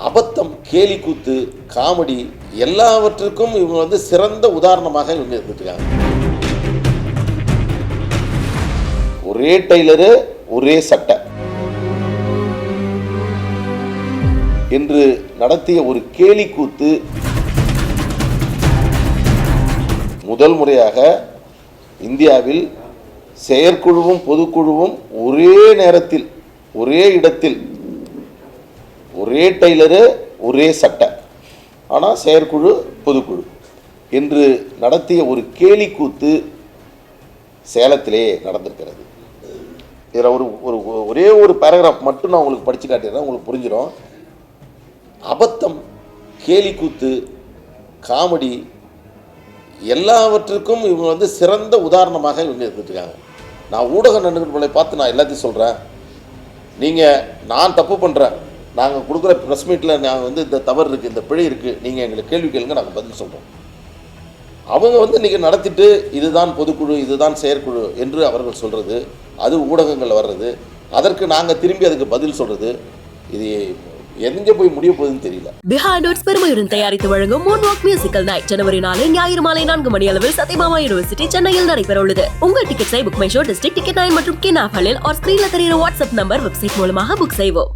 அபத்தம், கேலி கூத்து, காமெடி எல்லாவற்றுக்கும் இவங்க சிறந்த உதாரணமாக இவங்க இருந்துட்டாங்க. ஒரே டெய்லரு ஒரே சட்டை என்று நடத்திய ஒரு கேலி கூத்து முதல் முறையாக இந்தியாவில் செயற்குழுவும் பொதுக்குழுவும் ஒரே நேரத்தில் ஒரே இடத்தில் ஒரே டெய்லரு ஒரே சட்டை, ஆனால் செயற்குழு பொதுக்குழு என்று நடத்திய ஒரு கேலி கூத்து சேலத்திலே நடந்திருக்கிறது. இதில் ஒரே ஒரு பேராகிராஃப் மட்டும் நான் உங்களுக்கு படித்து காட்டிடுறேன், உங்களுக்கு புரிஞ்சிடும். அபத்தம், கேலி கூத்து, காமெடி எல்லாவற்றுக்கும் இவங்க சிறந்த உதாரணமாக இவங்க இருந்துட்டுருக்காங்க. நான் ஊடக நண்பர்களை பார்த்து நான் எல்லாத்தையும் சொல்கிறேன். நீங்கள் நான் தப்பு பண்ணுறேன், நாங்கள் கொடுக்குற ப்ரெஸ் மீட்டில் நாங்கள் இந்த தவறு இருக்குது, இந்த பிழை இருக்குது, நீங்கள் எங்களுக்கு கேள்வி கேளுங்க, நாங்கள் பதில் சொல்கிறோம். அவங்க இன்றைக்கி நடத்திட்டு இதுதான் பொதுக்குழு இதுதான் செயற்குழு என்று அவர்கள் சொல்கிறது, அது ஊடகங்கள் வர்றது, அதற்கு நாங்கள் திரும்பி அதுக்கு பதில் சொல்கிறது, இது எங்கே போய் முடிய போகுதுன்னு தெரியல. பிஹைண்ட் நோட்ஸ் பெருமையுடன் தயாரித்து வழங்கும் மூன்வாக் மியூசிக்கல் நைட் ஜனவரி 4 ஞாயிறு மாலை 4 மணி அளவில் சத்யபாமா யூனிவர்சிட்டி சென்னையில் நடைபெற உள்ளது. உங்கள் டிக்கெட்ஸை book my show, district ticket 9 மற்றும் கின் ஆப் ஹலில் ஸ்கிரீன்ல தெரியுற வாட்ஸ்அப் நம்பர் வெப்சைட் மூலமாக புக் செய்வோம்.